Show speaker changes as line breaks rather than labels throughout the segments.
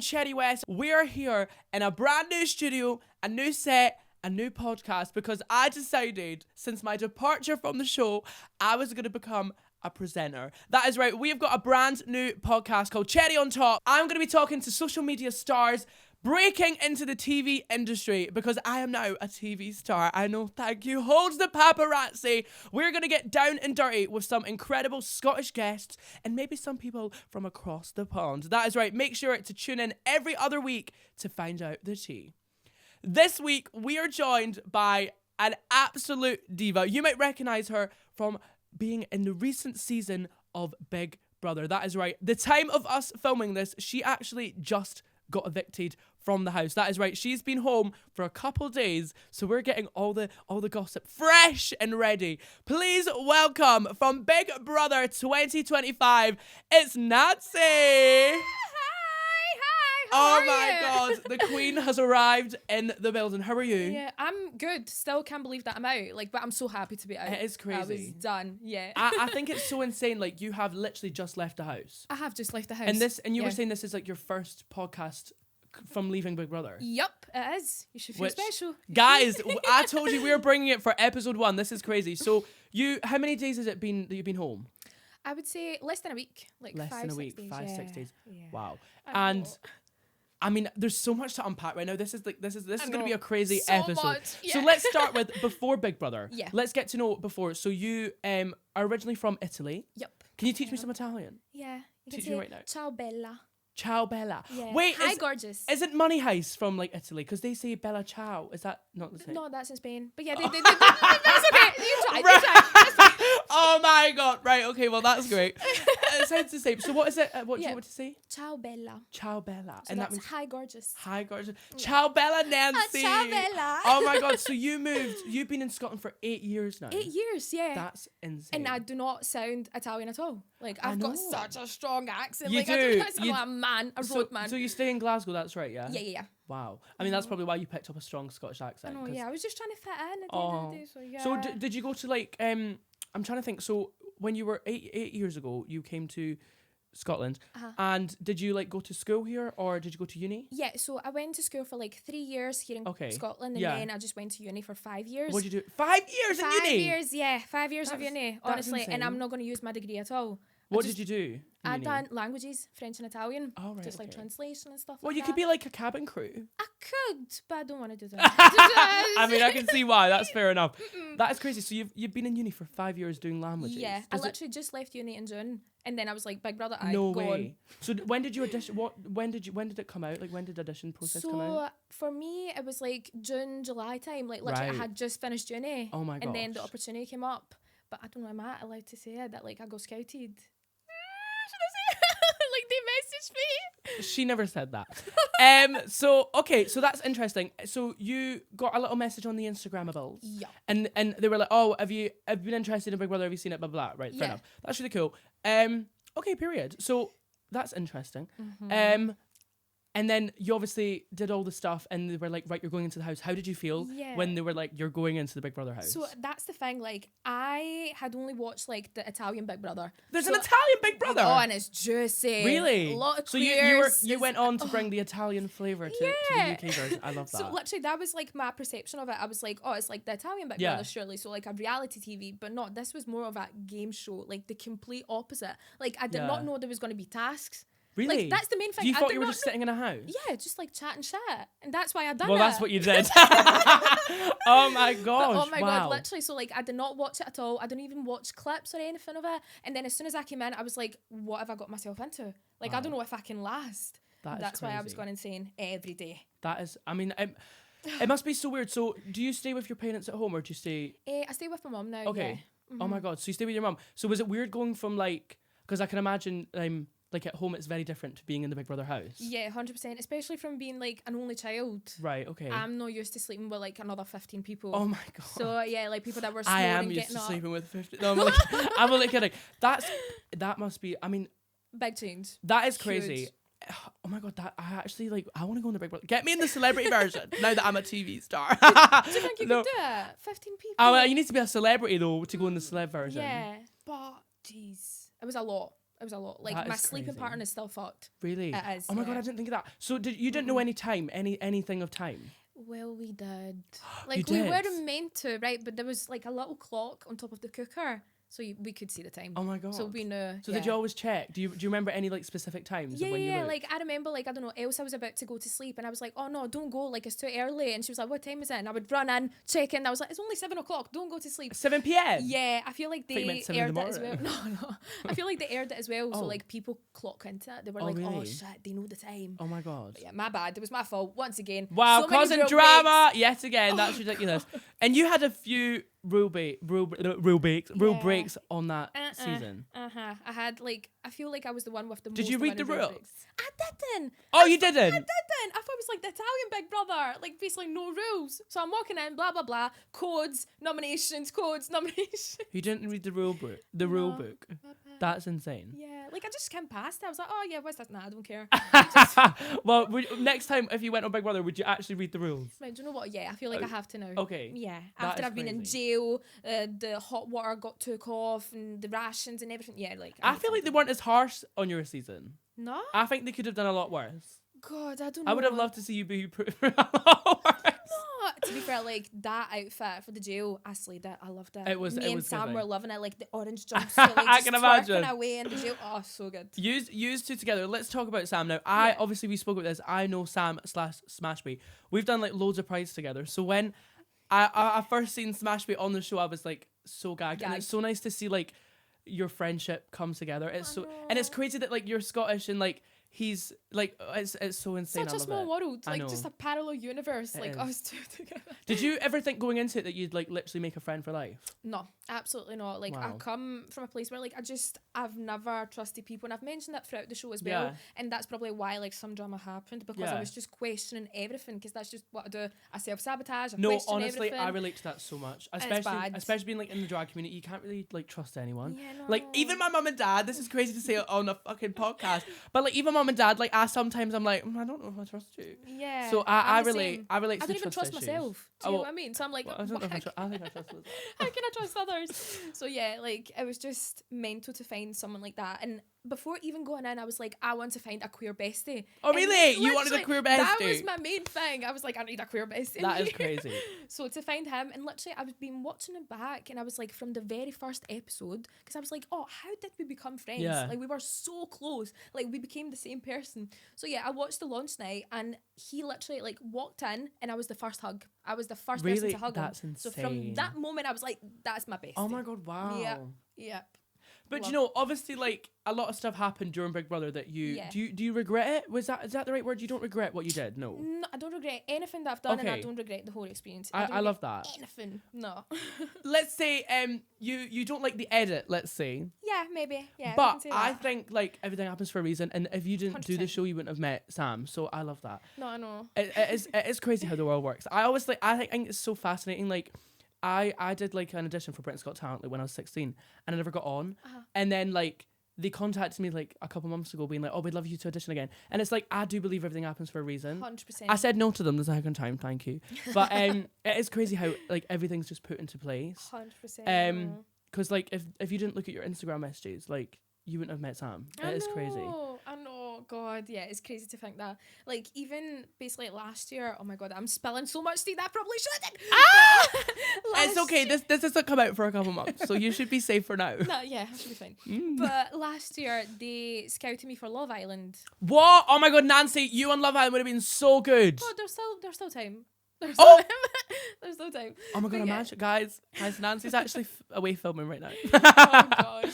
Cherry West. We're here in a brand new studio, a new set, a new podcast, because I decided since my departure from the show, I was going to become a presenter. That is right. We've got a brand new podcast called Cherry on Top. I'm going to be talking to social media stars breaking into the TV industry, because I am now a TV star. I know, thank you. Holds the paparazzi. We're going to get down and dirty with some incredible Scottish guests and maybe some people from across the pond. That is right. Make sure to tune in every other week to find out the tea. This week, we are joined by an absolute diva. You might recognise her from being in the recent season of Big Brother. That is right. The time of us filming this, she actually just got evicted from the house. That is right. She's been home for a couple days, so we're getting all the gossip fresh and ready. Please welcome from Big Brother 2025, it's Nancy.
How are
my
you?
God, the Queen has arrived in the building. How are you?
Yeah, I'm good. Still can't believe that I'm out. But I'm so happy to be out.
It is crazy.
I was done. Yeah.
I think it's so insane. Like, you have literally just left the house.
I have just left the house.
And you were saying this is like your first podcast from leaving Big Brother.
Yup, it is. You should feel special.
Guys, I told you we were bringing it for episode 1. This is crazy. So how many days has it been that you've been home?
I would say less than a week.
Less than a week, 5-6 days.
Yeah.
Wow. And I mean, there's so much to unpack right now. This is going to be a crazy episode.
Much, yeah.
So let's start with before Big Brother.
Yeah.
Let's get to know before. So you are originally from Italy.
Yep.
Can you teach me some Italian?
Yeah. You
Teach
can
me
say,
right now.
Ciao bella.
Ciao Bella.
Yeah.
Wait,
hi gorgeous.
Isn't Money Heist from like Italy? Because they say Bella Ciao. Is that not the same?
No, that's in Spain. But yeah, that's okay. You try.
Oh my God. Right. Okay. Well, that's great. It sounds the same. So what is it? What do you want to say?
Ciao bella.
Ciao Bella.
So
and
that's
that means
hi gorgeous.
hi gorgeous. Ciao Bella, Nancy.
Ciao Bella.
Oh my God. So you've been in Scotland for 8 years now.
8 years, yeah.
That's insane.
And I do not sound Italian at all. Like, I've got such a strong accent.
You
like,
do.
I don't know, I'm a road man.
So you stay in Glasgow, that's right, yeah?
Yeah.
Wow. I mean, that's probably why you picked up a strong Scottish accent.
I know, yeah. I was just trying to fit in at the end of the day, so yeah.
So did you go to like, I'm trying to think, so when you were eight years ago, you came to Scotland, and did you like go to school here, or did you go to uni?
Yeah, so I went to school for like 3 years here in Scotland, and then I just went to uni for 5 years.
What did you do? 5 years in uni?
5 years, yeah. 5 years of uni, honestly. And I'm not going to use my degree at all.
What did you do?
I done languages, French and Italian.
Oh, right,
just like translation and stuff
well,
like
you
that.
could be like a cabin crew.
I could, but I don't want to do that.
I mean, I can see why. That's fair enough. That is crazy. So you've been in uni for 5 years doing languages.
Yeah, I literally just left uni in June, and then I was like, Big Brother,
no way. So when did you audition? When did it come out? Like, when did the audition process come out?
So for me, it was like June, July time. Like literally, I had just finished uni.
Oh my gosh.
And then the opportunity came up, but I don't know. Am I allowed to say it, that like I got scouted? Should I say like they messaged me?
She never said that. So that's interesting. So you got a little message on the Instagramables.
Yeah.
And they were like, oh, have you been interested in Big Brother? Have you seen it? Blah blah. Right. Fair enough. That's really cool. Okay. Period. So that's interesting. And then you obviously did all the stuff, and they were like, right, you're going into the house. How did you feel when they were like, you're going into the Big Brother house?
So that's the thing, like, I had only watched like the Italian Big Brother.
There's an Italian Big Brother?
Oh, and it's juicy.
Really?
A lot of
so
queers.
you went on to bring the Italian flavour to the UK version. I love that.
So literally that was like my perception of it. I was like, oh, it's like the Italian Big Brother, surely. So like a reality TV, but not. This was more of a game show, like the complete opposite. Like I did not know there was going to be tasks.
Really?
Like, that's the main thing.
You thought you were just sitting in a house?
Yeah, just like chatting shit. And that's why I done it.
Well, that's what you did. Oh my gosh.
But, oh my God, literally. So like I did not watch it at all. I didn't even watch clips or anything of it. And then as soon as I came in, I was like, what have I got myself into? Like, I don't know if I can last. That's why I was going insane every day.
That is, I mean, it must be so weird. So do you stay with your parents at home, or do you stay?
I stay with my mum now.
Okay.
Yeah.
Oh my God. So you stay with your mum. So was it weird going from like, because I can imagine like at home it's very different to being in the Big Brother house.
Yeah, 100%. Especially from being like an only child.
Right, okay.
I'm not used to sleeping with like another 15 people.
Oh my God.
So yeah, like people that were snoring,
I am used to sleeping with 15. No, I'm only kidding. That must be, I mean.
Big change.
That is crazy. Huge. Oh my God, that I actually like. I want to go in the Big Brother. Get me in the celebrity version now that I'm a TV star.
Do you think you could do it? 15 people.
You need to be a celebrity though to go in the celeb version.
Yeah, but jeez, it was a lot. It was a lot. Like,
That
my
is
sleeping
crazy.
pattern is still fucked.
Really?
It is.
Oh my God,
yeah.
I didn't think of that. So you didn't know any time, anything of time?
Well, we did.
You
Like,
did?
we weren't meant to, right? But there was like a little clock on top of the cooker. So we could see the time.
Oh my God.
So we knew.
So did you always check? Do you remember any like specific times of when you looked?
Like I remember, like, I don't know, Elsa was about to go to sleep and I was like, oh no, don't go, like it's too early. And she was like, what time is it? And I would run in, check in. I was like, it's only 7 o'clock, don't go to sleep.
7 p.m?
Yeah, I feel like
I thought you
they
meant 7 in
aired
the
it as well. No. I feel like they aired it as well.
Oh.
So like people clock into it. They were
Oh,
like, oh
really?
shit, they know the time.
Oh my God.
But yeah, my bad. It was my fault once again.
Wow,
So many
causing
real
drama yet again. That's ridiculous. And you had a few rule breaks on that season.
I had like, I feel like I was the one with the most.
Did you read the
amount of rule
rules?
breaks. I didn't.
Oh, you didn't?
I thought it was like the Italian Big Brother, like basically no rules. So I'm walking in, blah blah blah, codes, nominations.
You didn't read the rule book. Rule book. That's insane.
Yeah, like I just skimmed past it. I was like, oh yeah, what's that? Nah, I don't care.
Well, next time if you went on Big Brother, would you actually read the rules?
Right, do you know what? Yeah, I feel like I have to now.
Okay.
Yeah,
That
after
is
I've been in
crazy.
jail, the hot water got took off and the rations and everything. Yeah, like
I feel like they weren't as harsh on your season.
no.
I think they could have done a lot worse.
God, I don't know.
I would have loved to see you be put through a lot worse.
No, to be fair, like that outfit for the jail, I slayed it. I loved it.
It was-
Me
it
and
was
Sam
good,
were
though.
loving it, like the orange jumpsuit, like
I
just
can imagine.
twerking away in the jail. Oh, so good.
Use two together. Let's talk about Sam now.
Yeah.
Obviously we spoke about this. I know Sam / Smashby. We've done like loads of prides together. So when I first seen Smashby on the show, I was like so gagged. And it's so nice to see like your friendship come together. It's and it's crazy that like you're Scottish and like he's like it's so insane.
Such
I
a
love
small
it.
world,
I
like
know.
just a parallel universe,
It
like
is.
us two together.
Did you ever think going into it that you'd like literally make a friend for life?
No, absolutely not. Like I
Wow.
come from a place where like I've never trusted people, and I've mentioned that throughout the show as well.
Yeah.
And that's probably why like some drama happened, because
Yeah.
I was just questioning everything, because that's just what I do. I self-sabotage. I
No,
question
honestly,
everything.
I relate to that so much.
it's
Especially
bad.
especially being like in the drag community, you can't really like trust anyone.
Yeah, no.
Like even my mum and dad, this is crazy to say it on a fucking podcast, but like even mum and dad, like sometimes I'm like, I don't know if I trust you.
Yeah.
So
I'm the
relate.
same.
I relate.
I
To
don't even trust
issues.
myself. Do
Oh,
you know what I mean? So I'm like,
Well, I don't know if I
how
think I trust myself.
can I trust others? So yeah, like it was just mental to find someone like that. And before even going in, I was like, I want to find a queer bestie.
Oh,
And
really? You wanted a
literally,
queer
That
bestie?
was my main thing. I was like, I need a queer bestie.
That is crazy.
So to find him, and literally I've been watching him back, and I was like, from the very first episode, because I was like, oh, how did we become friends?
Yeah.
Like we were so close. Like we became the same person. So yeah, I watched the launch night, and he literally like walked in, and I was the first hug. I was the first person
Really?
to hug
That's
him. So
insane.
from that moment, I was like, that's my bestie.
Oh my god! Wow.
Yep.
But
Love
you know, obviously, like a lot of stuff happened during Big Brother that you
Yeah.
do you regret it? Is that the right word? You don't regret what you did? No.
No, I don't regret anything that I've done, and I
Okay.
don't regret the whole experience.
I
don't
love
regret
that.
Anything? No.
Let's say you don't like the edit. Let's say.
Yeah, maybe. Yeah. we can
But
say
I
that.
think like everything happens for a reason, and if you didn't do the
100%.
show, you wouldn't have met Sam. So I love that.
No, I know.
It is crazy how the world works. I think it's so fascinating. Like I did like an audition for Britain's Got Talent like when I was 16, and I never got on. And then like they contacted me like a couple months ago, being like, "Oh, we'd love you to audition again." And it's like I do believe everything happens for a reason.
100%.
I said no to them the second time, thank you. But it is crazy how like everything's just put into place.
100%.
Because like if you didn't look at your Instagram messages, like you wouldn't have met Sam. It is crazy.
I know. God, yeah, it's crazy to think that. Like, even basically last year, oh my God, I'm spilling so much tea that I probably shouldn't.
It's okay. This doesn't come out for a couple months, so you should be safe for now.
No, yeah, I should be fine. But last year, they scouted me for Love Island.
What? Oh my god, Nancy, you on Love Island would have been so good.
Oh, there's still time. There's
Oh!
still time. There's still time.
Oh my god,
But yeah.
imagine, guys, Nancy's actually away filming right now.
Oh God.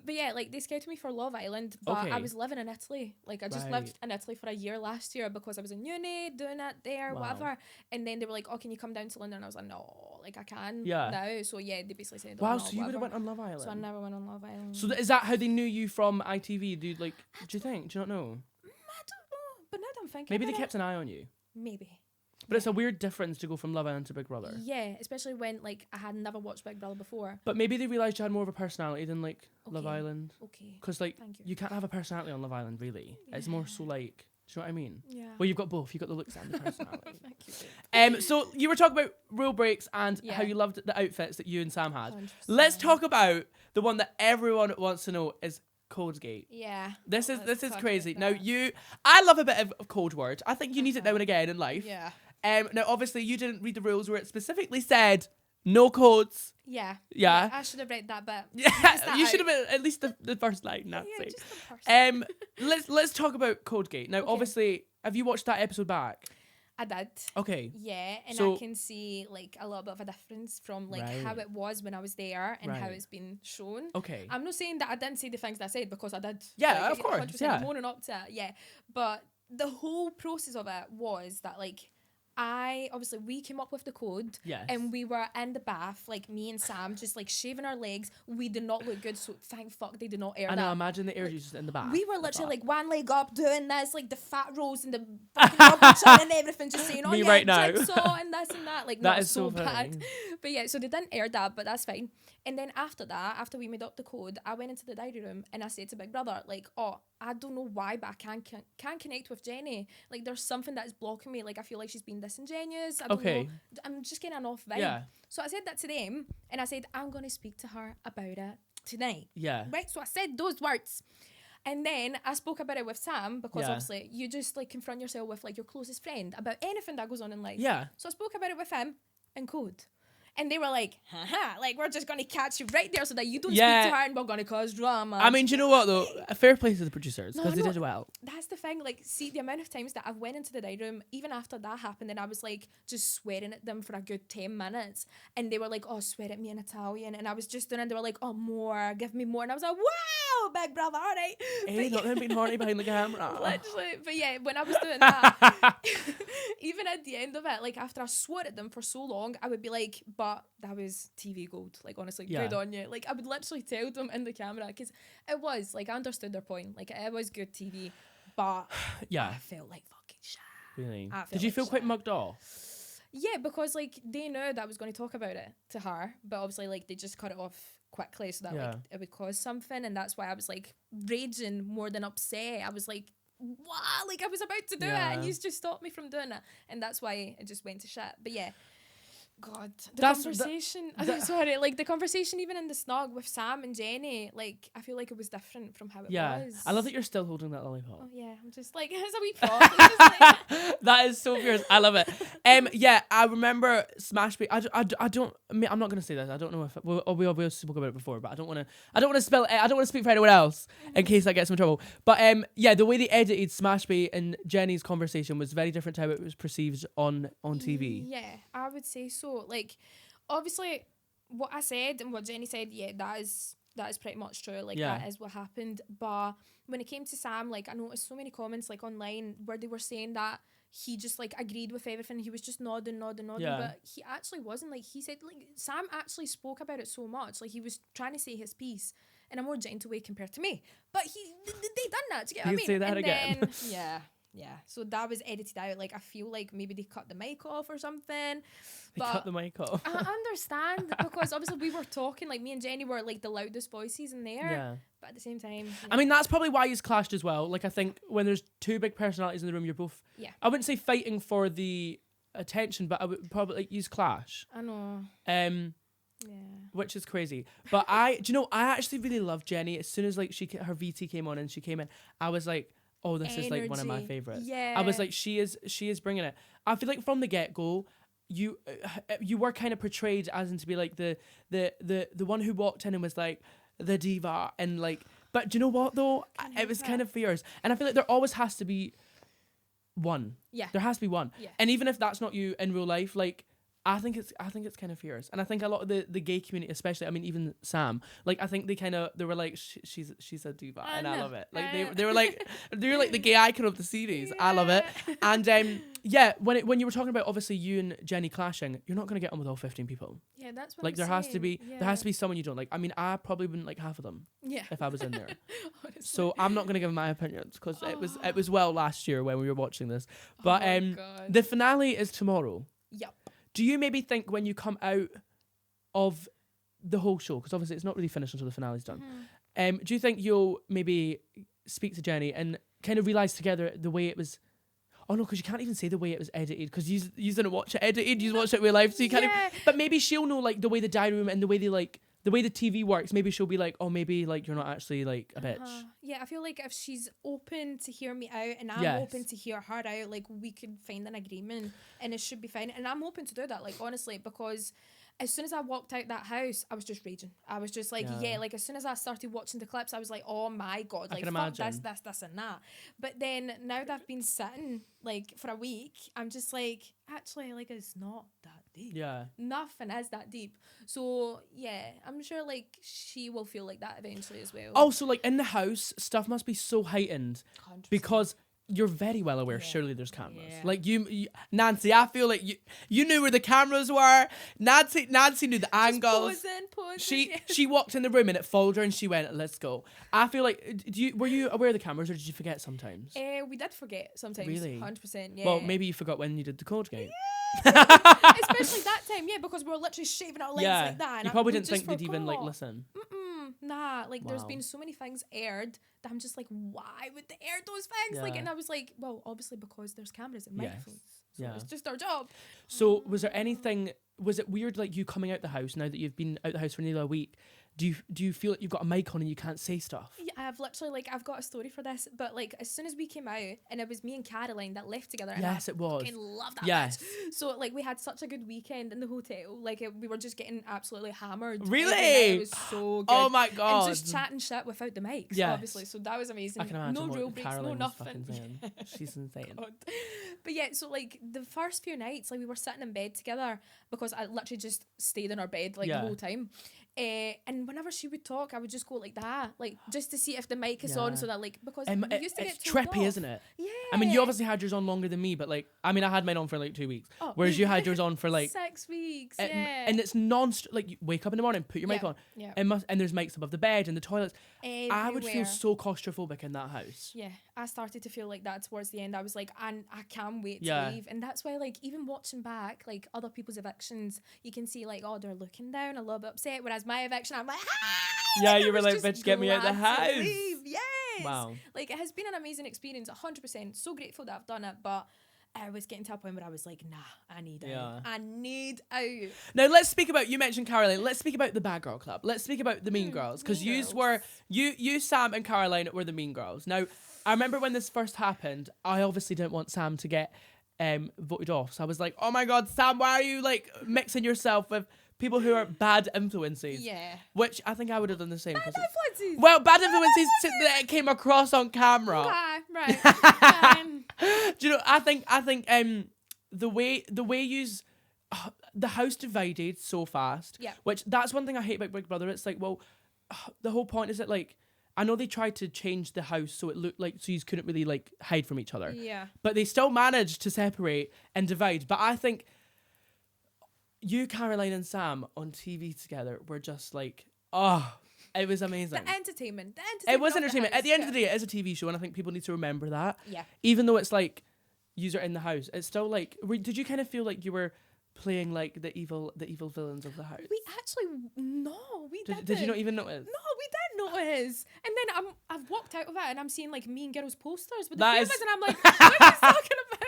But yeah, like they scouted me for Love Island, but
Okay.
I was living in Italy. Like I just
Right.
lived in Italy for a year last year because I was in uni doing it there,
Wow.
whatever. And then they were like, "Oh, can you come down to London?" And I was like, "No, like I can
Yeah.
now." So yeah, they basically said,
Wow,
"Oh, no,
so you would have
whatever."
went on Love Island.
So I never went on Love Island.
So is that how they knew you from ITV? Do you like? Do you think? Do you not know?
I don't know, but now that I'm thinking,
Maybe they
about
kept an eye on you.
it, maybe.
But it's a weird difference to go from Love Island to Big Brother.
Yeah, especially when like I had never watched Big Brother before.
But maybe they realised you had more of a personality than like Love
Okay.
Island.
Okay.
Because like
Thank you.
you can't have a personality on Love Island really. It's more so like, do you know what I mean?
Yeah.
Well, you've got both. You've got the looks and the personality.
Thank you. babe.
So you were talking about rule breaks and
Yeah.
how you loved the outfits that you and Sam had.
100%.
Let's talk about the one that everyone wants to know is Codegate.
Yeah.
This is
talk
crazy.
about
Now
that.
I love a bit of code word. I think you need it now and again in life.
Yeah.
Now obviously you didn't read the rules where it specifically said no codes.
Yeah.
Yeah.
I should have read that bit.
Yeah, you should have been at least the first line. Nancy.
Yeah, just the first.
Let's talk about Codegate. Now, obviously, have you watched that episode back?
I did.
Okay.
Yeah, and
So-
I can see like a little bit of a difference from like
Right.
how it was when I was there and how
Right.
it's been shown.
Okay.
I'm not saying that I didn't say the things that I said because I did.
Yeah,
like,
of course,
100%
yeah.
I'm owning up to it, yeah. But the whole process of it was that like obviously we came up with the code.
Yes.
And we were in the bath, like me and Sam, just like shaving our legs. We did not look good, so thank fuck they did not air
I
that.
know. Imagine the air just in the back.
We were literally like one leg up doing this, like the fat rolls and the fucking rubber chin and everything, just saying, oh
Me
yeah,
right now.
jigsaw and this and that. Like,
That
not
is so
bad.
funny.
But yeah, so they didn't air that, but that's fine. And then after that, after we made up the code, I went into the diary room and I said to Big Brother, like, oh, I don't know why, but I can't connect with Jenny. Like, there's something that is blocking me. Like, I feel like she's being disingenuous. I don't know. I'm just getting an off vibe.
Yeah.
So I said that to them and I said, I'm going to speak to her about it tonight.
Yeah.
Right? So I said those words. And then I spoke about it with Sam because
Yeah.
obviously you just like confront yourself with like your closest friend about anything that goes on in life.
Yeah.
So I spoke about it with him in code. And they were like, haha, like we're just going to catch you right there so that you don't
Yeah.
speak to her and we're going to cause drama.
I mean, do you know what though? A fair play to the producers because
No,
they
no.
did well.
That's the thing, like, see, the amount of times that I've went into the dining room, even after that happened, and I was, like, just swearing at them for a good 10 minutes, and they were like, oh, swear at me in Italian, and I was just doing it, and they were like, oh, more, give me more, and I was like, wow, Big Brother, all right.
Hey, not them being horny behind the camera.
Literally, but yeah, when I was doing that, even at the end of it, like, after I swore at them for so long, I would be like, but that was TV gold, like, honestly,
Yeah.
good on you. Like, I would literally tell them in the camera, because it was, like, I understood their point, like, it was good TV, but
Yeah.
I felt like fucking shit.
Really?
I felt
Did you
like
feel quite
shit.
mugged off?
Yeah, because like they knew that I was going to talk about it to her, but obviously like they just cut it off quickly so that
Yeah.
like it would cause something, and that's why I was like raging more than upset. I was like, what? Like I was about to do it, and
Yeah.
you just stopped me from doing it, and that's why it just went to shit. But yeah. God, the
That's-
conversation. I'm sorry, like the conversation even in the snog with Sam and Jenny, like I feel like it was different from how it
Yeah.
was.
I love that you're still holding that lollipop.
Oh yeah, I'm just like it's a wee prop. It's just like,
That is so fierce. I love it. Yeah, I remember Smash Baby. I don't. I mean, I'm not gonna say this. I don't know if we spoke about it before, but I don't want to spell it. I don't want to speak for anyone else in case I get some trouble. But yeah, the way they edited Smash Baby and Jenny's conversation was very different to how it was perceived on TV.
Yeah, I would say so. Like, obviously, what I said and what Jenny said, yeah, that is pretty much true. Like,
Yeah.
that is what happened. But when it came to Sam, like, I noticed so many comments, like, online where they were saying that he just, like, agreed with everything. He was just nodding.
Yeah.
But he actually wasn't. Like, he said, like, Sam actually spoke about it so much. Like, he was trying to say his piece in a more gentle way compared to me. But they done that. Do you get what I
He'd
mean?
say that
And
again.
then, yeah. So that was edited out. Like, I feel like maybe they cut the mic off or something.
They cut the mic off.
I understand because obviously we were talking, like me and Jenny were like the loudest voices in there.
Yeah.
But at the same time,
I mean, that's probably why he's clashed as well. Like, I think when there's two big personalities in the room, you're both.
Yeah.
I wouldn't say fighting for the attention, but I would probably like use clash.
I know. Yeah.
Which is crazy. But do you know, I actually really love Jenny. As soon as like her VT came on and she came in, I was like, oh, this is like one of my
Energy.
favorites.
Yeah.
I was like, she is bringing it. I feel like from the get go, you were kind of portrayed as in to be like the one who walked in and was like the diva and like. But do you know what though? It was kind of fierce, and I feel like there always has to be one.
Yeah.
There has to be one.
Yeah.
And even if that's not you in real life, like. I think it's kind of fierce, and I think a lot of the gay community, especially, I mean, even Sam, like I think they were like she's a diva, and I love it. Like they were like the gay icon of the series. I love it, and yeah, when you were talking about obviously you and Jenny clashing, you're not gonna get on with all 15 people.
Yeah, that's what
Like
I'm
there has to be
saying.
there has to be someone you don't like. I mean, I probably wouldn't like half of them
Yeah.
if I was in there.
Honestly.
So I'm not gonna give my opinions because it was well last year when we were watching this, but
Oh my God.
the finale is tomorrow.
Yep.
Do you maybe think when you come out of the whole show, because obviously it's not really finished until the finale's done, do you think you'll maybe speak to Jenny and kind of realise together the way it was? Oh no, because you can't even say the way it was edited because you didn't watch it edited. You watched it real life, so you can't.
Yeah.
But maybe she'll know like the way the diary room and the way they like the way the TV works, maybe she'll be like, oh, maybe like you're not actually like a bitch.
Yeah, I feel like if she's open to hear me out and I'm
Yes.
open to hear her out, like we could find an agreement and it should be fine. And I'm open to do that, like honestly, because as soon as I walked out that house, I was just raging. I was just like, like as soon as I started watching the clips, I was like, oh my God, like fuck this and that. But then now that I've been sitting like for a week, I'm just like, actually, like it's not that deep.
Yeah.
Nothing is that deep. So yeah, I'm sure like she will feel like that eventually as well.
Also, like in the house, stuff must be so heightened
100%.
because you're very well aware. Surely there's cameras.
Yeah.
Like you, Nancy. I feel like you knew where the cameras were. Nancy knew the angles.
Posing.
She walked in the room and it followed her and she went, "Let's go." I feel like were you aware of the cameras or did you forget sometimes?
We did forget sometimes.
Really?
100%. Yeah.
Well, maybe you forgot when you did the Codegate.
Especially that time, yeah, because we were literally shaving our legs like that. And
you probably didn't think they'd even like listen.
Nah, like there's been so many things aired that I'm just like, why would they air those things? Like, and I was like, well, obviously because there's cameras and microphones. So it's just our job.
So was there anything, was it weird like you coming out the house now that you've been out the house for nearly a week? Do you feel like you've got a mic on and you can't say stuff?
Yeah, I've literally like I've got a story for this, but like as soon as we came out and it was me and Caroline that left together.
Yes,
and
it was.
I fucking love that.
Yes.
Bitch. So like we had such a good weekend in the hotel. Like we were just getting absolutely hammered.
Really?
It was so good.
Oh my God.
And just chatting shit without the mics, obviously. So that was amazing.
I can imagine
no
what
rule breaks,
Caroline
no
was
nothing.
fucking saying. She's insane.
God. But yeah, so like the first few nights, like we were sitting in bed together because I literally just stayed in our bed like the whole time. And whenever she would talk, I would just go like that, like just to see if the mic is on, so that like because we used to get
it's
told
trippy,
off.
isn't it?
Yeah.
I mean, you obviously had yours on longer than me, but like, I mean, I had mine on for like 2 weeks, whereas you had yours on for like
6 weeks.
and it's like you wake up in the morning, put your mic on, and there's mics above the bed and the toilets.
Everywhere.
I would feel so claustrophobic in that house.
Yeah, I started to feel like that towards the end. I was like, I can't wait to leave. And that's why, like, even watching back, like, other people's evictions, you can see, like, oh, they're looking down, a little bit upset. Whereas my eviction, I'm like,
yeah, you were like, bitch, get me out the house.
Yes.
Wow.
Like, it has been an amazing experience, 100%. So grateful that I've done it, but I was getting to a point where I was like, nah, I need out. I need out.
Now let's speak about, you mentioned Caroline, let's speak about the Bad Girl Club. Let's speak about the Mean Girls, because you, Sam and Caroline were the Mean Girls. Now, I remember when this first happened, I obviously didn't want Sam to get voted off. So I was like, oh my God, Sam, why are you like mixing yourself with people who are bad influences?
Yeah.
Which I think I would have done the same.
Bad influences?
Well, bad influences that came across on camera.
Okay, right.
Do you know, I think the way the house divided so fast.
Yeah.
Which that's one thing I hate about Big Brother. It's like, well, the whole point is that like, I know they tried to change the house so it looked like, so you couldn't really like hide from each other.
Yeah.
But they still managed to separate and divide. But I think you, Caroline and Sam on TV together were just like, oh, it was amazing.
The entertainment.
It was entertainment. At the end of the day, it is a TV show, and I think people need to remember that.
Yeah.
Even though it's like, user in the house, it's still like, did you kind of feel like you were playing like the evil villains of the house?
We actually, no, we didn't.
Did you not even notice?
No, we didn't notice. And then I've walked out of it and I'm seeing like Mean Girls posters with the
That
famous
is-
and I'm like, what are you talking about?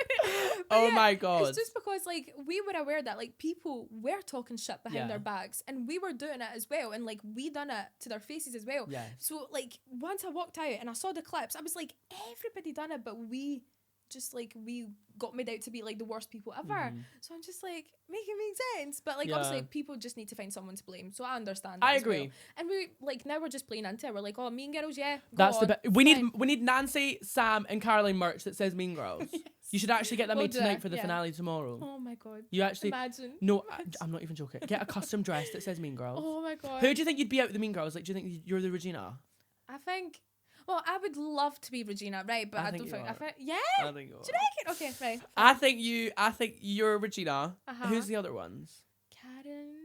But
Oh my God.
It's just because like we were aware that like people were talking shit behind
Yeah.
their backs and we were doing it as well and like we done it to their faces as well.
Yes.
So like once I walked out and I saw the clips, I was like, everybody done it, but we just like we got made out to be like the worst people ever. So I'm just like, make it make sense. But like obviously people just need to find someone to blame. So I understand that
I
as
agree.
well. And we like now we're just playing into it. We're like, oh, Mean Girls, yeah.
That's
go
the
on,
best.
fine.
We need Nancy, Sam, and Caroline merch that says Mean Girls.
Yes.
You should actually get that
We'll
made
do
tonight
it,
for the
yeah.
finale tomorrow.
Oh my God.
You actually
Imagine.
no, I'm not even joking. Get a custom dress that says Mean Girls.
Oh my God.
Who do you think you'd be out with the Mean Girls? Like, do you think you're the Regina?
I think. Well, I would love to be Regina, right? But I don't think. Yeah.
I think you are.
Do you reckon? Okay, right.
I think you're Regina.
Uh-huh.
Who's the other ones?
Karen.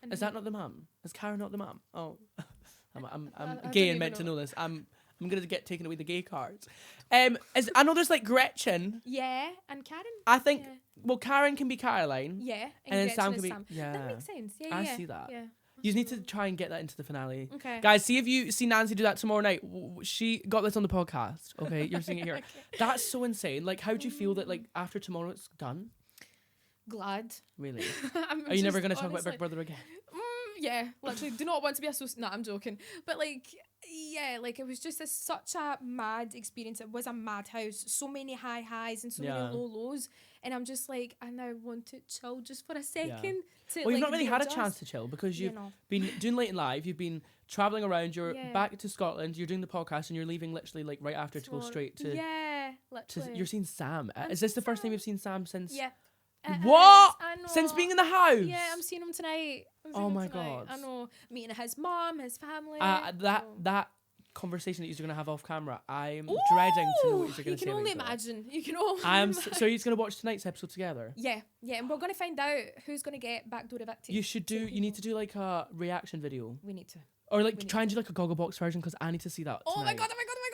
And
Is that not the mum? Is Karen not the mum? Oh, I'm
I don't
gay and
even
meant to
know.
know this. I'm gonna get taken away the gay cards. I know there's like Gretchen.
Yeah, and Karen.
I think
Yeah.
well, Karen can be Caroline.
Yeah,
And then
Gretchen
Sam
is
can be-
Sam.
yeah.
That makes sense. Yeah,
I
yeah.
see that.
Yeah.
You need to try and get that into the finale.
Okay.
Guys, see if you see Nancy do that tomorrow night. She got this on the podcast. Okay, you're seeing it here.
Okay.
That's so insane. Like, how do you feel that like after tomorrow it's done?
Glad.
Really?
I'm
Are you never
just
going to talk about
honestly-
Big Brother again?
Yeah, literally, do not want to be associated. No, I'm joking. But like, yeah, like it was just such a mad experience. It was a madhouse. So many high highs and so many low lows. And I'm just like, I now want to chill just for a second. To,
Well, you've
like,
not really had a
readjust.
chance to chill because you've
know.
been doing Late and Live. You've been traveling around. You're
Yeah.
back to Scotland. You're doing the podcast, and you're leaving literally like right after to go straight to.
Yeah, literally.
You're seeing Sam.
I'm
Is this the
seeing
first time
Sam.
you've seen Sam since?
Yeah.
What?
I know.
Since being in the house?
Yeah, I'm seeing him tonight.
Oh my God.
I know. Meeting his mom, his family.
That conversation that you're gonna have off camera, I'm dreading to know what you're gonna say.
You can only imagine. You can only.
So you're gonna watch tonight's episode together?
Yeah, and we're gonna find out who's gonna get backdoor evicted.
You need to do like a reaction video.
We need to.
Or like try and do like a Gogglebox version because I need to see that.
Oh my
tonight.
god!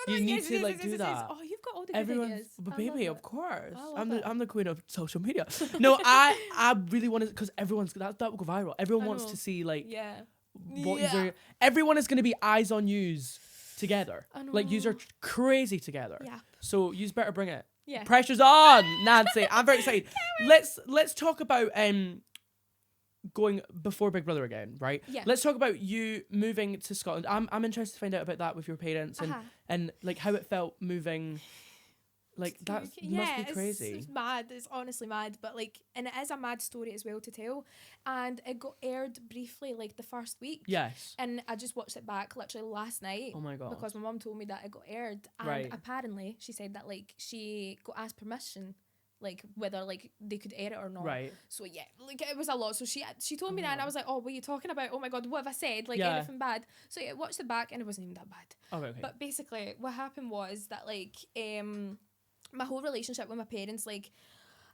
You need to like do that.
Oh, you've got all the good ideas.
But baby, of course, I'm the queen of social media.
I
No, I really want to because everyone's that will go viral. Everyone wants to see like what you're. Everyone is going to be eyes on yous together. Like yous are crazy together.
Yeah.
So yous better bring it.
Yeah.
Pressure's on, Nancy. I'm very excited. Let's talk about going before Big Brother again, right?
Yeah.
Let's talk about you moving to Scotland. I'm interested to find out about that with your parents and like how it felt moving. Like that must be crazy.
It's mad. It's honestly mad. But like, and it is a mad story as well to tell. And it got aired briefly like the first week.
Yes.
And I just watched it back literally last night.
Oh my God.
Because my mum told me that it got aired. And apparently she said that like she got asked permission, like whether like they could air it or not.
Right.
So yeah, like it was a lot. So she told me that and I was like, oh, what are you talking about? Oh my God, what have I said? Like anything bad? So yeah, watched it back and it wasn't even that bad.
Okay.
But basically what happened was that like my whole relationship with my parents, like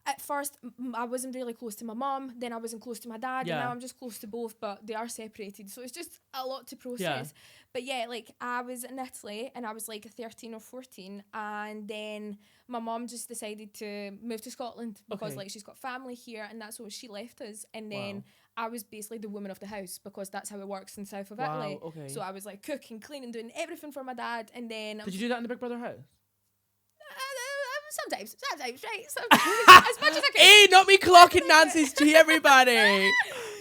at first I wasn't really close to my mum, then I wasn't close to my dad, and now I'm just close to both, but they are separated, so it's just a lot to process. But yeah, like I was in Italy and I was like 13 or 14, and then my mum just decided to move to Scotland because like she's got family here, and that's what she left us. And then I was basically the woman of the house because that's how it works in south of Italy. So I was like cooking, cleaning, doing everything for my dad. And then
did you do that in the Big Brother house?
Sometimes, right? Sometimes. As much as I can.
Hey, not me clocking Nancy's tea, everybody.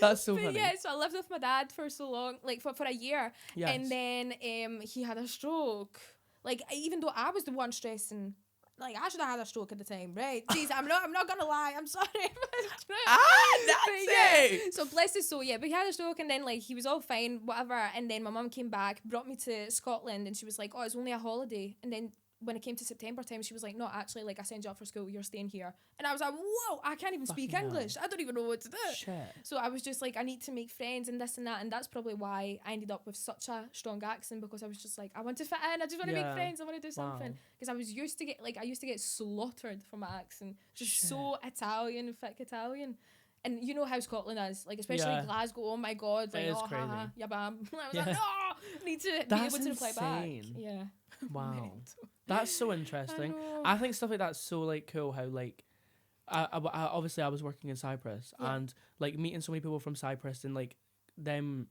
That's so funny.
Yeah, so I lived with my dad for so long, like for a year.
Yes.
And then he had a stroke. Like, even though I was the one stressing, like, I should have had a stroke at the time, right? Jeez, I'm not gonna lie, I'm sorry.
Nancy!
So bless his soul, yeah. But he had a stroke and then, like, he was all fine, whatever. And then my mum came back, brought me to Scotland, and she was like, oh, it's only a holiday. And then when it came to September time, she was like, no, actually, like, I send you off for school, you're staying here. And I was like, whoa, I can't even speak English. I don't even know what to do.
Shit.
So I was just like, I need to make friends and this and that. And that's probably why I ended up with such a strong accent, because I was just like, I want to fit in. I just want to make friends. I want to do something. Because I was used to I used to get slaughtered for my accent. Just so Italian, thick Italian. And you know how Scotland is, like, especially Glasgow. Oh my God, like,
oh,
crazy. Yeah, bam. I was like, no, need to be able to reply back. Yeah.
Wow. That's so interesting. I think stuff like that's so like cool. How like, I obviously I was working in Cyprus and like meeting so many people from Cyprus and like them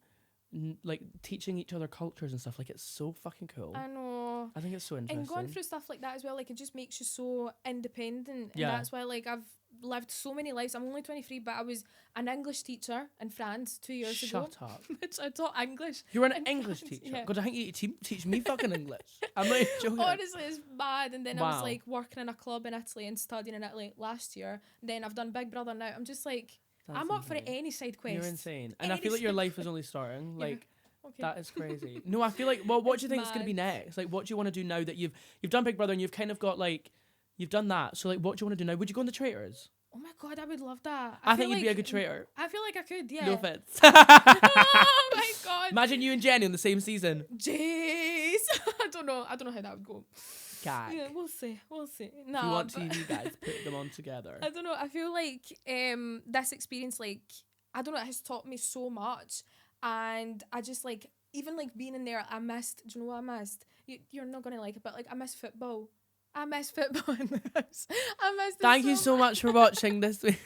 like teaching each other cultures and stuff. Like it's so fucking cool.
I know.
I think it's so interesting.
And going through stuff like that as well, like it just makes you so independent. And
Yeah.
that's why like I've lived so many lives. I'm only 23, but I was an English teacher in France 2 years ago.
Shut up.
Which I taught English.
You were an English teacher?
Yeah.
God, I think you need to teach me fucking English. I'm not even joking.
Honestly, it's bad. And then I was like working in a club in Italy and studying in Italy last year. Then I've done Big Brother now. I'm just like, I'm up for any side quest.
You're insane. And I feel like your life is only starting. Like,
okay.
that is crazy. No, I feel like, well, what do you think is going to be next? Like, what do you want to do now that you've done Big Brother and you've kind of got like, you've done that. So like, what do you want to do now? Would you go on the Traitors?
Oh my God, I would love that.
I think you'd be a good traitor.
I feel like I could, yeah.
No offense.
Oh my God.
Imagine you and Jenny in the same season.
Jeez. I don't know how that would go.
Gag.
Yeah, we'll see. No,
if you want TV, guys, put them on together.
I don't know. I feel like this experience, like, I don't know, it has taught me so much. And I just like, even like being in there, I missed, do you know what I missed? You're not going to like it, but like I missed football. I miss football in the house. I missed it.
Thank you so much for watching this week.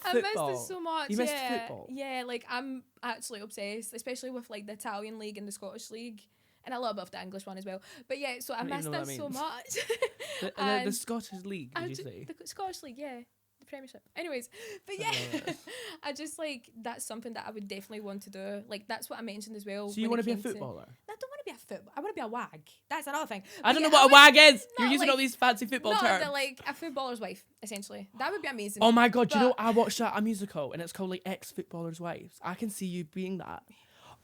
I missed it so much.
You missed football?
Yeah, like I'm actually obsessed, especially with like the Italian league and the Scottish league. And a little bit of the English one as well. But yeah, so I missed it so much.
The Scottish league, did you say?
The Scottish league, yeah. The Premiership. Anyways, but yeah, I just like that's something that I would definitely want to do. Like that's what I mentioned as well.
So you
when
want
it
to be a
came to-
footballer?
I don't want to be a football. I want to be a wag. That's another thing.
I don't know
yeah,
what a wag is. You're
not
using
like-
all these fancy football terms.
They're like a footballer's wife, essentially. That would be amazing.
Oh my god, do you know
But-
I watched a musical and it's called like Ex-Footballers' Wives. I can see you being that.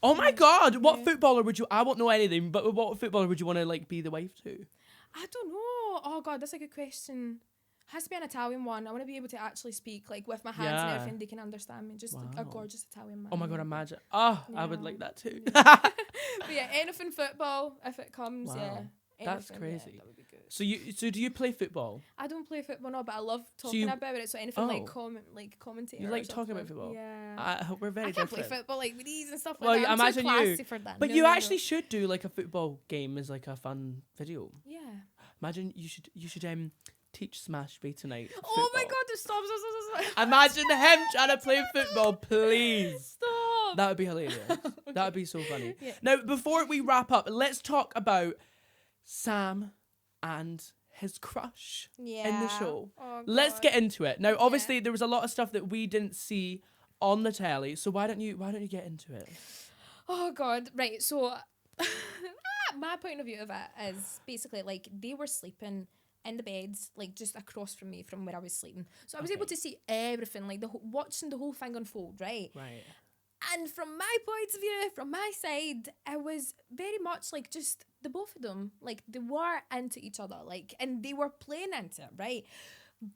Oh my god, what
Yeah.
footballer would you I won't know anything, but what footballer would you want to like be the wife to?
I don't know. Oh god, that's a good question. Has to be an Italian one. I want to be able to actually speak like with my hands and
Yeah.
everything. They can understand me. Just a
Wow.
gorgeous Italian man.
Oh my god, imagine. Oh, I would
Yeah.
like that too.
But yeah, anything football if it comes.
Wow.
Yeah,
That's
anything, yeah,
crazy.
that would be good.
So do you play football?
I don't play football, no, but I love talking
you-
about it. So anything like
Oh.
commentating.
You
or
like talking about
something.
football?
Yeah.
We're very
I can't play
different.
football like with these and stuff
Well,
like that. I'm
imagine
too
you.
classy for that.
But
No,
you
no, no.
actually should do like a football game as like a fun video.
Yeah.
Imagine you should teach Smash B tonight.
Oh my
football.
god, stop.
Imagine him trying to play football, please.
Stop.
That would be hilarious. That would be so funny.
Yeah.
Now, before we wrap up, let's talk about Sam and his crush
Yeah.
in the show.
Oh,
Let's
God.
get into it. Now, obviously, there was a lot of stuff that we didn't see on the telly, so why don't you get into it?
Oh god, right. So my point of view of it is basically like they were sleeping in the beds like just across from me from where I was sleeping. So I was
Okay.
able to see everything, like watching the whole thing unfold, right?
Right.
And from my point of view, from my side, it was very much like just the both of them, like they were into each other, like, and they were playing into it, right?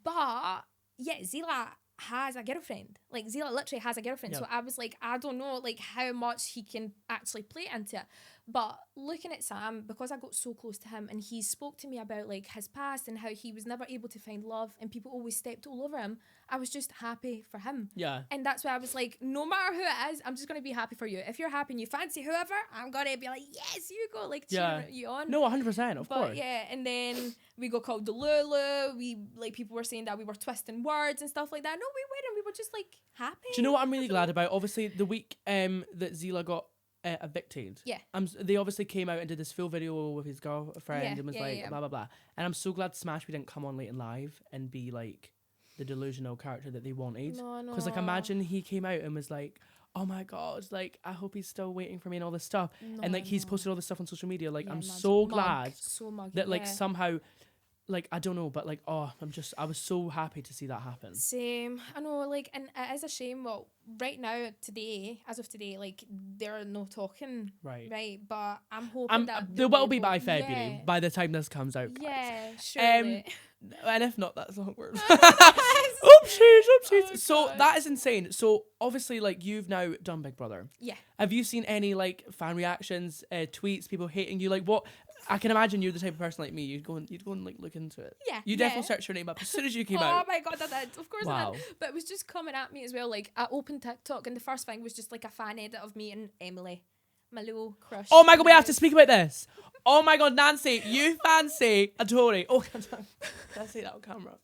But yeah, Zila has a girlfriend. Like Zila literally has a girlfriend.
Yeah.
So I was like, I don't know like how much he can actually play into it. But looking at Sam, because I got so close to him and he spoke to me about like his past and how he was never able to find love and people always stepped all over him, I was just happy for him.
Yeah.
And that's why I was like, no matter who it is, I'm just going to be happy for you. If you're happy and you fancy whoever, I'm going to be like, yes, you go, like
Yeah.
cheering you on.
No, 100%, of
But
course.
yeah, and then we got called Delulu. We like people were saying that we were twisting words and stuff like that. No, we weren't. We were just like happy.
Do you know what I'm really glad about? Obviously, the week that Zila got evicted.
Yeah.
They obviously came out and did this full video with his girlfriend
Yeah,
and was
yeah,
like
yeah.
blah blah blah. And I'm so glad Smash we didn't come on late and live and be like the delusional character that they wanted.
No, no.
Because like imagine he came out and was like, oh my god, like I hope he's still waiting for me and all this stuff.
No,
And like he's
no.
posted all this stuff on social media. Like
Yeah,
I'm
imagine.
so
Mug,
glad
so muggy,
that like
yeah.
somehow, like I don't know, but like I was so happy to see that happen.
Same. I know, like, and it is a shame. Well, right now, today, as of today, like, they're no talking,
Right.
right? But I'm hoping that
There will be by
both-
February,
Yeah.
by the time this comes out. Guys.
Yeah, surely.
And if not, that's awkward. Oopsies. So
God.
that is insane. So obviously, like you've now done Big Brother.
Yeah.
Have you seen any like fan reactions, tweets, people hating you? Like what? I can imagine you're the type of person like me. You'd go and like look into it.
Yeah,
You
yeah.
definitely search your name up as soon as you came
Oh
out.
my god, I did. Of course I
Wow.
did. But it was just coming at me as well. Like, I opened TikTok and the first thing was just like a fan edit of me and Emily, my little crush.
Oh my god, we have to speak about this. Oh my god, Nancy, you fancy a Tory? Oh, can I say that on camera?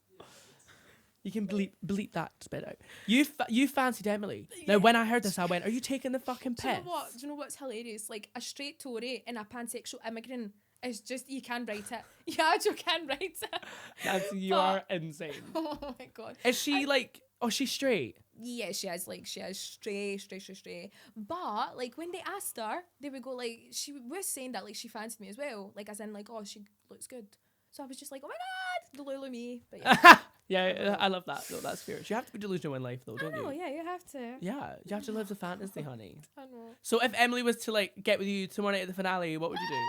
You can bleep that bit out. You fancied Emily. Now, when I heard this, I went, "Are you taking the fucking
Do you
piss?"
know what? Do you know what's hilarious? Like, a straight Tory and a pansexual immigrant is just, you can write it. You actually can write it.
Nancy, you
But-
are insane.
Oh my god.
Is she like? Oh, she's straight.
Yeah, she is straight. But like when they asked her, they would go like, she was saying that like she fancied me as well, like as in like, oh, she looks good. So I was just like, oh my god, Delulu me. But yeah,
Yeah, I love that. No, that's fair. You have to be delusional in life, though,
I
don't
know.
you?
Yeah, you have to.
Yeah, you have to live the fantasy, honey.
I know.
So if Emily was to like get with you tomorrow night at the finale, what would you do?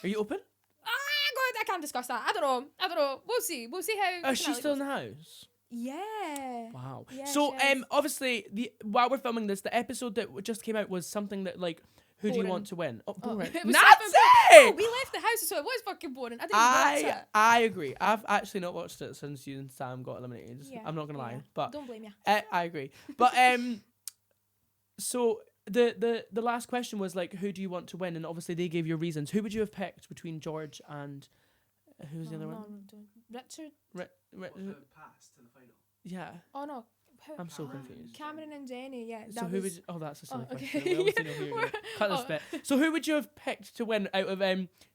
Are you open?
God, I can't discuss that. I don't know. We'll see how.
Is she still in the house?
Yeah.
Wow.
Yeah,
So
she is.
obviously while we're filming this, the episode that just came out was something that like who do you
Boring.
want to win? Oh, boring.
It was
Nancy!
Oh, we left the house, so it was fucking boring. I didn't watch it.
I agree. I've actually not watched it since you and Sam got eliminated.
Yeah,
I'm not gonna lie, but
don't blame you.
I agree. But so the last question was like, who do you want to win? And obviously they gave you reasons. Who would you have picked between George and who was the other one?
Richard.
Who passed to the final?
Yeah,
Oh no.
I'm so confused.
Cameron and Jenny. Yeah.
So who would? Oh, that's a silly
Oh, okay.
question. We obviously know who you're gonna cut this
Oh.
bit. So who would you have picked to win out of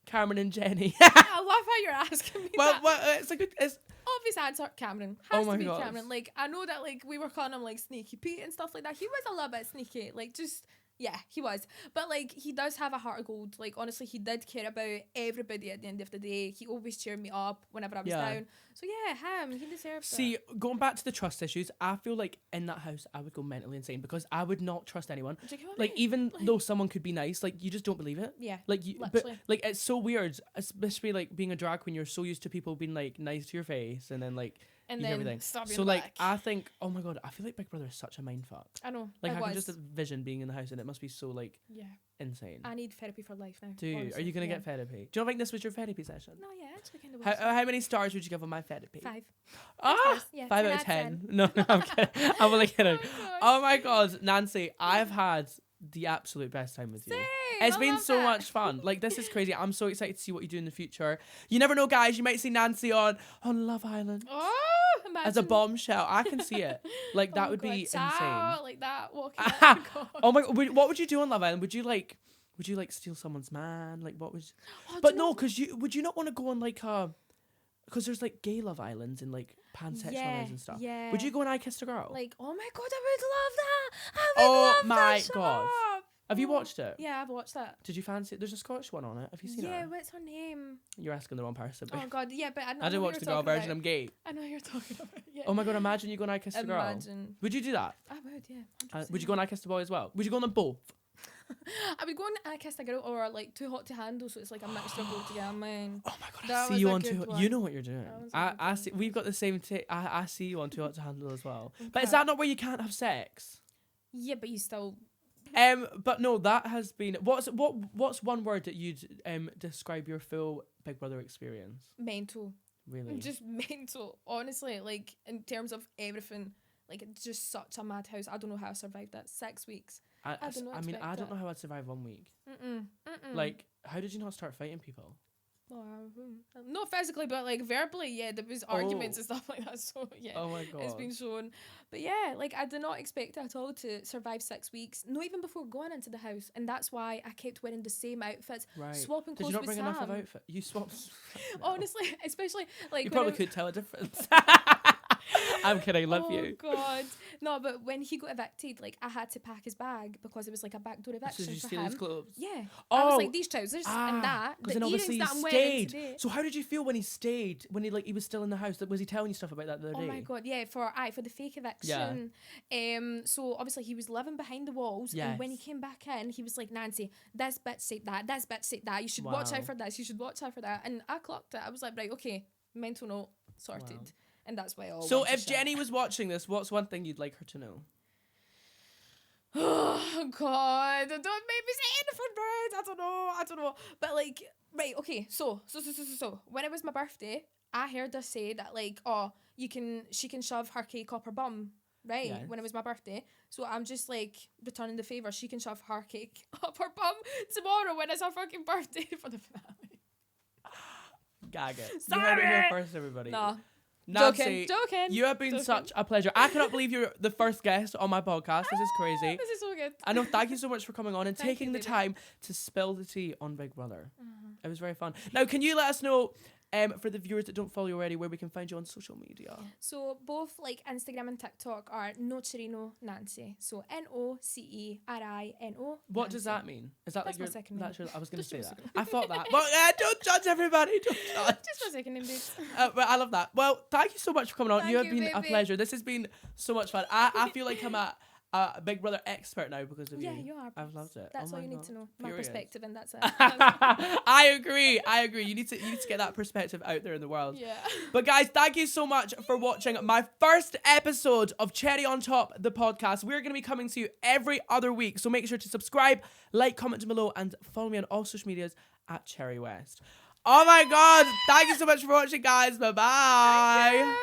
Cameron and Jenny?
I love how you're asking me
well,
that.
well, it's a good. It's
Obvious answer, Cameron.
Oh
Has
my
to be
God.
Cameron. Like, I know that, like, we were calling him, like, Sneaky Pete and stuff like that. He was a little bit sneaky. Like, just, yeah, he was. But, like, he does have a heart of gold. Like, honestly, he did care about everybody at the end of the day. He always cheered me up whenever I was
Yeah.
down. So, yeah, him. He deserved
See,
it.
going back to the trust issues, I feel like in that house I would go mentally insane because I would not trust anyone.
Do you get what I
Like,
mean?
even though someone could be nice, like, you just don't believe it.
Yeah,
Like, you, but
literally.
like, it's so weird, especially like being a drag queen. You're so used to people being like nice to your face, and then like
And
you hear
then
everything.
stab you in
So
the
like,
back.
I think, oh my God, I feel like Big Brother is such a mindfuck.
I know.
Like,
I
I can
was.
just envision being in the house, and it must be so like
Yeah.
insane.
I need therapy for life now.
Do you? Are
honestly.
you gonna
Yeah.
get therapy? Do you not think this was your therapy session?
No, yeah, actually kind of
How,
was.
how many stars would you give on my therapy?
5.
Ah,
stars, yeah,
5
10
out of
out of
10. No, I'm kidding. I'm only kidding. Oh my God, Nancy, I've had the absolute best time with you.
Same,
It's
I
been
love
so
it.
much fun. Like, this is crazy. I'm so excited to see what you do in the future. You never know, guys. You might see Nancy on Love Island
Oh, imagine.
as a bombshell. I can see it. Like, that
Oh
would
God,
be
ciao,
insane.
like that, walking out.
Oh my God, what would you do on Love Island? Would you like steal someone's man? Like, what would?
Oh, do
But
you
no,
know-
because would you not want to go on like because there's like gay Love Islands and like pansexual
yeah,
ones and stuff.
yeah.
Would you go on I Kissed a Girl?
Like, oh my God, I would love that. I
Oh
would love
my
that
God.
shop.
Have you
Oh,
watched it?
Yeah, I've watched that.
Did you fancy it? There's a Scottish one on it. Have you seen
Yeah,
it?
what's her name?
You're asking the wrong person.
Oh God, yeah, but I know
I didn't
who
watch
you're
the girl
talking
version.
about.
I'm gay.
I know who you're talking about. Yeah.
Oh my God, imagine you go on I Kissed a Girl.
Imagine.
Would you do that?
I would, yeah.
Would you go on I Kissed a Boy as well? Would you go on them both?
I would go on I Kissed a Girl or like Too Hot to Handle, so it's like a mixture of both together. Man.
Oh my God,
That
I see
was
you
a
on
good
Too.
one.
You know what you're doing.
That was a
I
good
see. We've got the same. I see you on Too Hot to Handle as well. But
Okay.
is that not where you can't have sex?
Yeah, but you still.
But no, that has been what's one word that you'd describe your full Big Brother experience?
Mental.
Really?
Just mental. Honestly, like in terms of everything, like it's just such a madhouse. I don't know how I survived that 6 weeks. I don't know
I mean, I
expect
don't
it.
know how I'd survive 1 week.
Mm-mm.
Like, how did you not start fighting people?
Not physically, but like verbally, yeah, there was arguments and stuff like that. So yeah,
Oh my God.
it's been shown. But yeah, like I did not expect it at all to survive 6 weeks. Not even before going into the house, and that's why I kept wearing the same outfits,
Right.
swapping
Did
clothes
you not
with
bring
Sam.
enough of outfit? You swapped.
Honestly, especially like
You
when
probably
I-
could tell a difference. I'm kidding. Love
oh
you.
God, no! But when he got evicted, like I had to pack his bag because it was like a backdoor
So
eviction
did you
for
steal
him.
his clothes?
Yeah, I
Oh,
was like these trousers and that.
Because
The
then
earrings
obviously he
that I'm wearing
stayed.
today.
So how did you feel when he stayed? When he was still in the house? Was he telling you stuff about that the other
Oh
day?
my God, yeah, for the fake eviction. So obviously he was living behind the walls, and when he
Yes.
came back in, he was like, Nancy, this bitch said that, this bitch said that, you should watch
Wow.
out for this, you should watch out for that. And I clocked it. I was like, right, okay, mental note sorted.
Wow.
And that's why I all
So
went to
if
shit.
Jenny was watching this, what's one thing you'd like her to know?
Oh God, don't make me say anything, right? I don't know. But like, right, okay, so when it was my birthday, I heard her say that like, oh, she can shove her cake up her bum, right?
Yes.
When it was my birthday. So I'm just like returning the favour. She can shove her cake up her bum tomorrow when it's her fucking birthday for the finale.
Gag it. You heard it here
Sorry.
first, everybody.
No.
Nancy,
Joking.
you have been
Joking.
such a pleasure. I cannot believe you're the first guest on my podcast. This is crazy.
This is so good.
I know. Thank you so much for coming on and
Thank
taking
you,
the
baby.
time to spill the tea on Big Brother. It was very fun. Now, can you let us know, for the viewers that don't follow you already, where we can find you on social media?
So both like Instagram and TikTok are Nocerino Nancy. So NOCERINO.
What does that mean? Is that
That's
like
my
your
second name.
that's your, I was going to
Just
say
my
that.
second
I thought that. But don't judge everybody. Don't judge.
Just my second name, babes.
But I love that. Well, thank you so much for coming on.
Thank
You have
you,
been a
baby.
pleasure. This has been so much fun. I feel like I'm a Big Brother expert now because of
Yeah,
you.
you are.
I've loved it.
That's
Oh
all
my
you need
God.
to know. My
Period.
perspective, and that's it.
I agree. You need to get that perspective out there in the world.
Yeah.
But guys, thank you so much for watching my first episode of Cherry on Top, the podcast. We're going to be coming to you every other week. So make sure to subscribe, like, comment down below, and follow me on all social medias at Cherry West. Oh my God. Thank you so much for watching, guys. Bye-bye.
Yeah.